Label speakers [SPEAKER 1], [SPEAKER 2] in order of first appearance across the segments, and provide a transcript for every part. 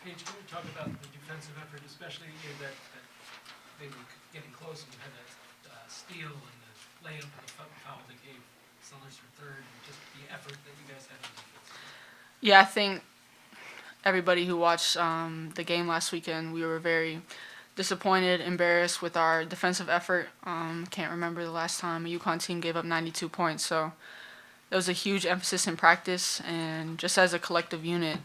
[SPEAKER 1] Paige, can you talk about the defensive effort, especially that they were getting close and you had that steal and the layup and the foul that gave Sellers for third, and just the effort that you guys had in defense?
[SPEAKER 2] Yeah, I think everybody who watched the game last weekend, we were very disappointed, embarrassed with our defensive effort. Can't remember the last time a UConn team gave up 92 points, so there was a huge emphasis in practice, and just as a collective unit,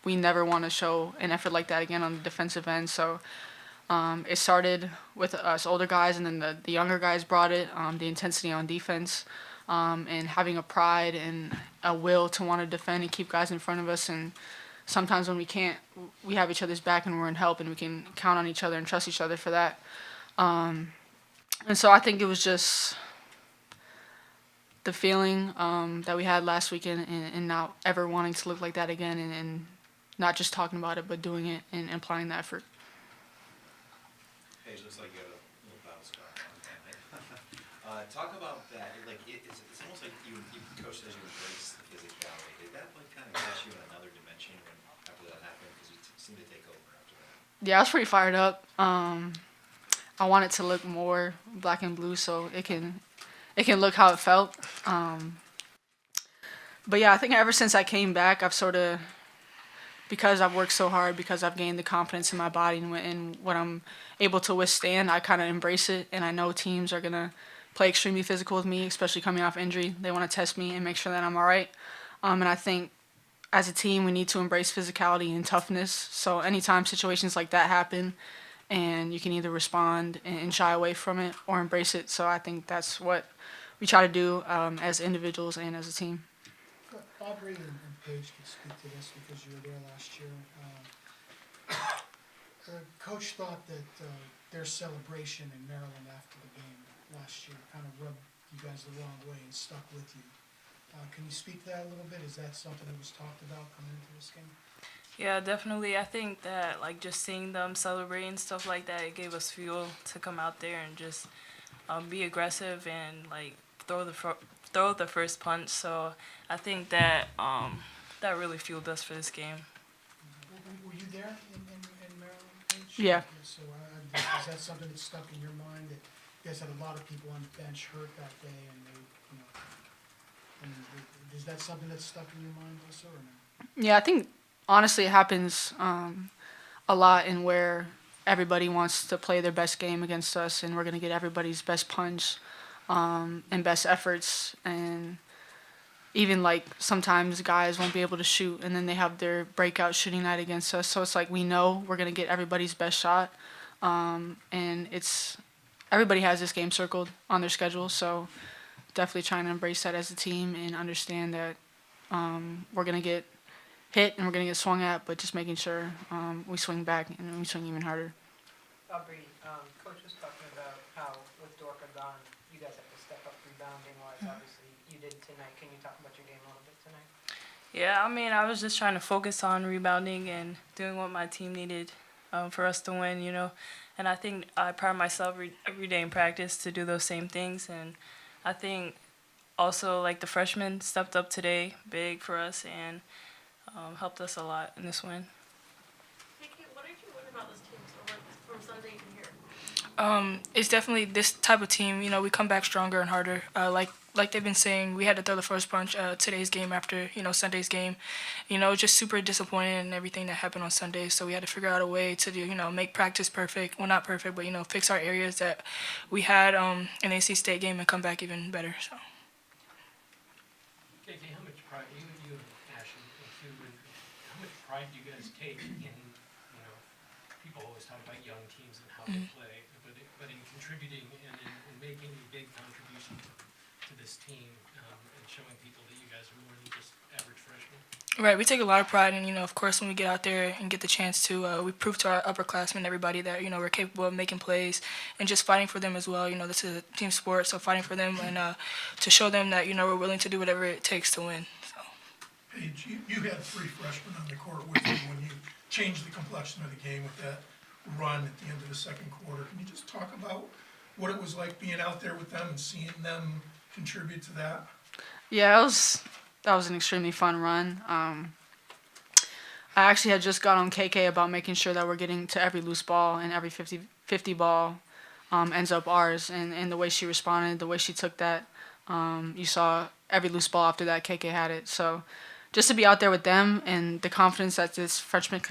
[SPEAKER 2] we never want to show an effort like that again on the defensive end. So it started with us older guys, and then the younger guys brought it, the intensity on defense, and having a pride and a will to want to defend and keep guys in front of us. And sometimes when we can't, we have each other's back and we're in help, and we can count on each other and trust each other for that. And so I think it was just the feeling that we had last weekend, and not ever wanting to look like that again, and not just talking about it, but doing it and applying the effort.
[SPEAKER 3] Paige, looks like you have a little battle scar on tonight. Talk about that. Like, it's almost like you coached as you embrace the physicality. Did that kind of catch you in another dimension after that happened? Because you seemed to take over after that.
[SPEAKER 2] Yeah, I was pretty fired up. I want it to look more black and blue, so it can look how it felt. But yeah, I think ever since I came back, I've sort of, because I've worked so hard, because I've gained the confidence in my body and what I'm able to withstand, I kind of embrace it. And I know teams are going to play extremely physical with me, especially coming off injury. They want to test me and make sure that I'm all right. And I think as a team, we need to embrace physicality and toughness. So anytime situations like that happen, and you can either respond and shy away from it or embrace it. So I think that's what we try to do as individuals and as a team.
[SPEAKER 4] Aubrey and Paige can speak to this because you were there last year. The coach thought that their celebration in Maryland after the game last year kind of rubbed you guys the wrong way and stuck with you. Can you speak to that a little bit? Is that something that was talked about coming into this game?
[SPEAKER 5] Yeah, definitely. I think that just seeing them celebrate and stuff like that, it gave us fuel to come out there and just be aggressive and throw the first punch. So I think that that really fueled us for this game.
[SPEAKER 4] Were you there in Maryland, Paige?
[SPEAKER 2] Yeah.
[SPEAKER 4] So is that something that stuck in your mind, that you guys had a lot of people on the bench hurt that day, and is that something that's stuck in your mind also, or no?
[SPEAKER 2] Yeah, I think honestly it happens a lot in where everybody wants to play their best game against us, and we're going to get everybody's best punch and best efforts. And even sometimes guys won't be able to shoot, and then they have their breakout shooting night against us. So it's we know we're going to get everybody's best shot. And everybody has this game circled on their schedule. So definitely trying to embrace that as a team and understand that we're going to get hit and we're going to get swung at, but just making sure we swing back and we swing even harder.
[SPEAKER 6] Aubrey, Coach was talking about how with Dorka gone, you guys have to step up rebounding-wise. Obviously, you did tonight. Can you talk about your game a little bit tonight?
[SPEAKER 5] Yeah, I was just trying to focus on rebounding and doing what my team needed for us to win, And I think I pride myself every day in practice to do those same things. And I think also the freshmen stepped up today big for us and helped us a lot in this win.
[SPEAKER 7] What did you learn about this team from Sunday to here?
[SPEAKER 8] It's definitely this type of team. We come back stronger and harder. Like they've been saying, we had to throw the first punch today's game after Sunday's game. Just super disappointed in everything that happened on Sunday. So we had to figure out a way to do make practice perfect. Well, not perfect, but fix our areas that we had in the NC State game and come back even better. So.
[SPEAKER 1] KK, how much pride, you and Ash and Hugh, how much pride do you guys take in, people always talk about young teams and how they play, but in contributing and in making a big contribution to this team and showing people that you guys are more than just average freshmen?
[SPEAKER 8] Right, we take a lot of pride in, of course, when we get out there and get the chance to, we prove to our upperclassmen, everybody, that, we're capable of making plays and just fighting for them as well. This is a team sport, so fighting for them and to show them that, we're willing to do whatever it takes to win. So.
[SPEAKER 9] Paige, you had 3 freshmen on the court with you when you changed the complexion of the game with that run at the end of the second quarter. Can you just talk about what it was like being out there with them and seeing them contribute to that?
[SPEAKER 2] Yeah, that was an extremely fun run. I actually had just got on KK about making sure that we're getting to every loose ball and every 50 ball ends up ours. And the way she responded, the way she took that, you saw every loose ball after that KK had it. So just to be out there with them and the confidence that this freshman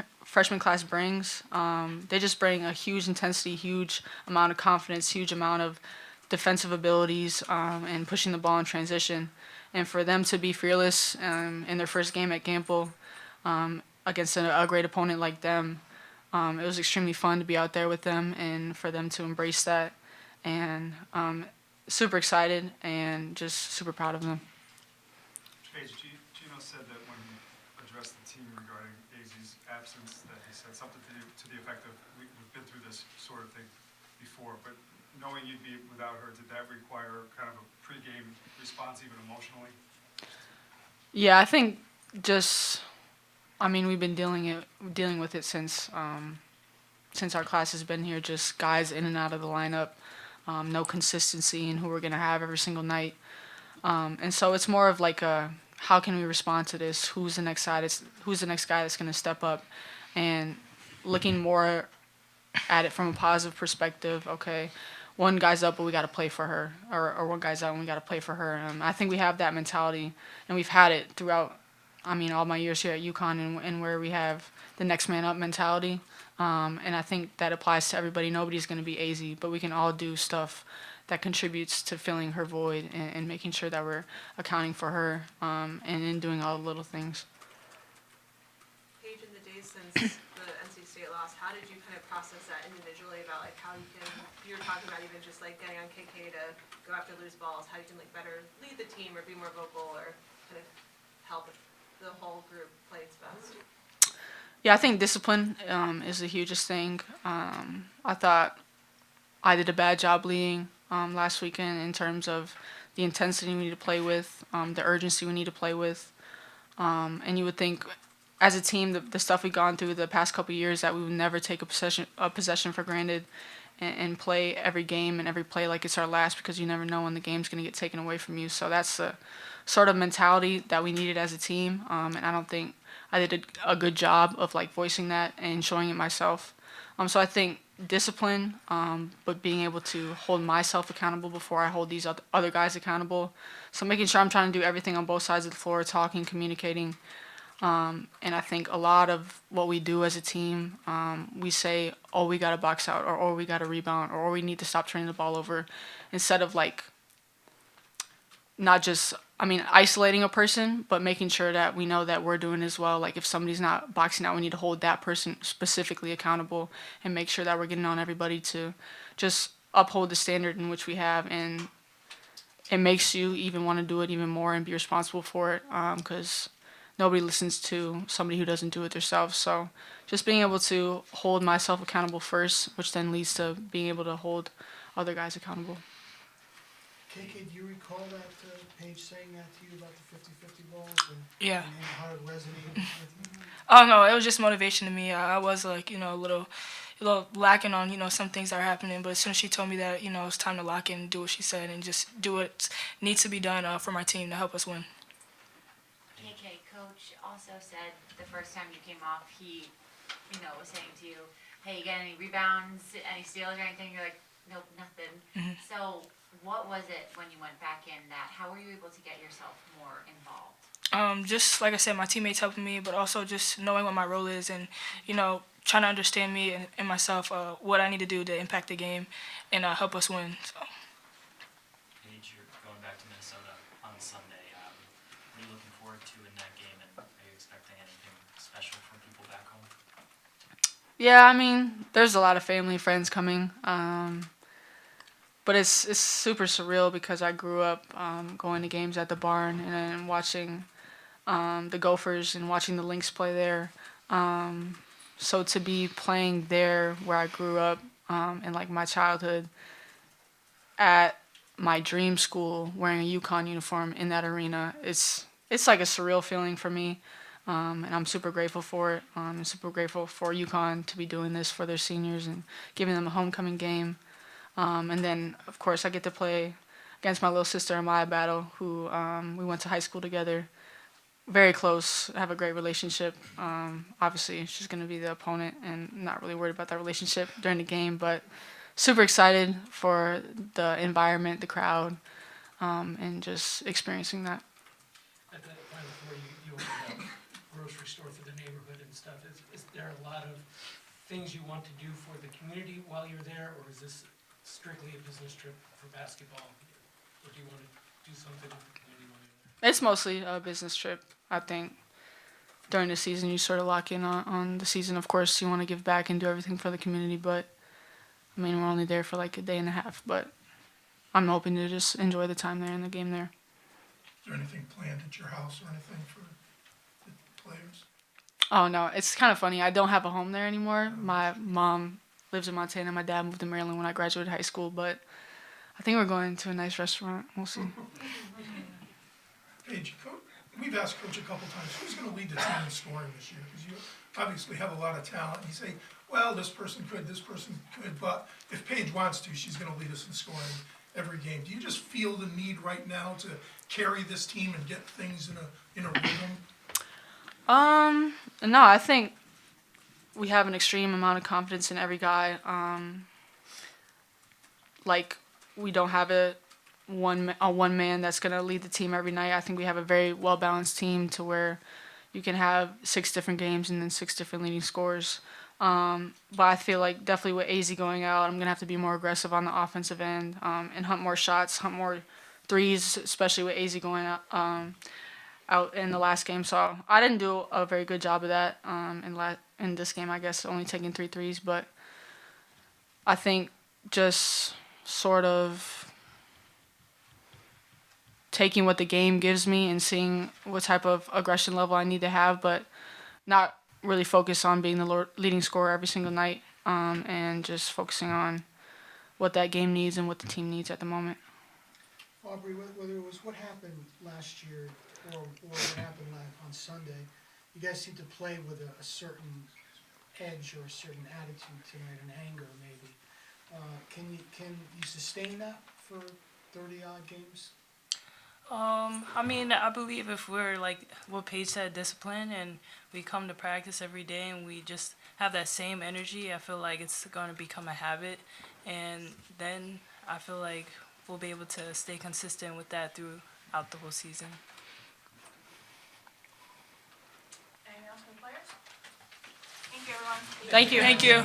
[SPEAKER 2] class brings, they just bring a huge intensity, huge amount of confidence, huge amount of defensive abilities, and pushing the ball in transition. And for them to be fearless in their first game at Gamble, against a great opponent like them, it was extremely fun to be out there with them and for them to embrace that. And super excited and just super proud of them.
[SPEAKER 10] Paige, Gino said that when he addressed the team regarding AZ's absence, that he said something to the effect of, we've been through this sort of thing before, but knowing you'd be without her, did that require kind of a pregame response, even emotionally?
[SPEAKER 2] Yeah, I think we've been dealing with it since our class has been here. Just guys in and out of the lineup, no consistency in who we're gonna have every single night, and so it's more of like how can we respond to this? Who's the next guy that's gonna step up, and looking more at it from a positive perspective. Okay, one guy's up, but we got to play for her, or one guy's out and we got to play for her. I think we have that mentality, and we've had it throughout. All my years here at UConn, and where we have the next man up mentality, and I think that applies to everybody. Nobody's going to be AZ, but we can all do stuff that contributes to filling her void and making sure that we're accounting for her, and in doing all the little things.
[SPEAKER 7] Paige, in the days since the NC State loss, how did you kind of process that individually about like how you were talking about even just like getting on KK to go after loose balls, how you can like better lead the team or be more vocal or kind of help the whole group play its best?
[SPEAKER 2] Yeah, I think discipline is the hugest thing. I thought I did a bad job leading last weekend in terms of the intensity we need to play with, the urgency we need to play with. And you would think, as a team, the stuff we've gone through the past couple of years, that we would never take a possession for granted and play every game and every play like it's our last, because you never know when the game's going to get taken away from you. So that's the sort of mentality that we needed as a team, and I don't think I did a good job of like voicing that and showing it myself. So I think discipline, but being able to hold myself accountable before I hold these other guys accountable. So making sure I'm trying to do everything on both sides of the floor, talking, communicating. And I think a lot of what we do as a team, we say, oh, we got to box out, or oh, we got to rebound, or we need to stop turning the ball over, instead of like not just, isolating a person, but making sure that we know that we're doing as well. Like if somebody's not boxing out, we need to hold that person specifically accountable and make sure that we're getting on everybody to just uphold the standard in which we have. And it makes you even want to do it even more and be responsible for it, because nobody listens to somebody who doesn't do it themselves. So just being able to hold myself accountable first, which then leads to being able to hold other guys accountable.
[SPEAKER 4] KK, do you recall that Paige saying that to you about the 50-50 balls
[SPEAKER 8] Yeah.
[SPEAKER 4] and how it resonated with you?
[SPEAKER 8] Oh no, it was just motivation to me. I was like, a little lacking on, some things that are happening. But as soon as she told me that, it's time to lock in and do what she said and just do what needs to be done for my team to help us win.
[SPEAKER 11] KK, coach also said the first time you came off, he, was saying to you, hey, you got any rebounds, any steals or anything? You're like, nope, nothing.
[SPEAKER 8] Mm-hmm.
[SPEAKER 11] So what was it when you went back in how were you able to get yourself more involved?
[SPEAKER 8] Just like I said, my teammates helping me, but also just knowing what my role is and, trying to understand me and myself, what I need to do to impact the game and help us win. So.
[SPEAKER 12] Paige, you're going back to Minnesota on Sunday. What are you looking forward to in that game, and are you expecting anything special from people back home?
[SPEAKER 2] Yeah, there's a lot of family, friends coming. But it's super surreal because I grew up going to games at the barn and watching the Gophers and watching the Lynx play there. So to be playing there where I grew up in like my childhood at my dream school wearing a UConn uniform in that arena, it's like a surreal feeling for me. And I'm super grateful for it. I'm super grateful for UConn to be doing this for their seniors and giving them a homecoming game. And then, of course, I get to play against my little sister in my battle, who we went to high school together. very close, have a great relationship. Obviously, she's going to be the opponent, and not really worried about that relationship during the game, but super excited for the environment, the crowd, and just experiencing that.
[SPEAKER 1] At that time before you opened a grocery store for the neighborhood and stuff, is there a lot of things you want to do for the community while you're there, or is this strictly a business trip for basketball? Or do you want to do something with the community while you're there?
[SPEAKER 2] It's mostly a business trip, I think. During the season, you sort of lock in on the season. Of course, you want to give back and do everything for the community, but I mean, we're only there for like a day and a half. But I'm hoping to just enjoy the time there and the game there.
[SPEAKER 9] Is there anything planned at your house or anything for the players?
[SPEAKER 2] Oh no, it's kind of funny. I don't have a home there anymore. My mom lives in Montana. My dad moved to Maryland when I graduated high school, but I think we're going to a nice restaurant. We'll see.
[SPEAKER 9] Paige, we've asked Coach a couple times, who's going to lead the team in scoring this year? Because you obviously have a lot of talent. You say, well, this person could, but if Paige wants to, she's going to lead us in scoring every game. Do you just feel the need right now to carry this team and get things in a rhythm?
[SPEAKER 2] No, I think we have an extreme amount of confidence in every guy. Like, we don't have a one man that's going to lead the team every night. I think we have a very well-balanced team to where you can have 6 different games and then 6 different leading scorers. But I feel like definitely with AZ going out, I'm going to have to be more aggressive on the offensive end and hunt more shots, hunt more threes, especially with AZ going out in the last game. So I didn't do a very good job of that in this game, I guess, only taking 3 threes. But I think just sort of taking what the game gives me and seeing what type of aggression level I need to have, but not really focus on being the leading scorer every single night, and just focusing on what that game needs and what the team needs at the moment.
[SPEAKER 4] Aubrey, whether it was what happened last year or what happened on Sunday, you guys seem to play with a certain edge or a certain attitude tonight, an anger maybe. Can you sustain that for 30-odd games?
[SPEAKER 5] I mean, I believe if we're like what Paige said, disciplined, and we come to practice every day and we just have that same energy, I feel like it's going to become a habit. And then I feel like we'll be able to stay consistent with that throughout the whole season.
[SPEAKER 7] Anything else from the players? Thank you, everyone.
[SPEAKER 2] Thank you.
[SPEAKER 8] Thank you.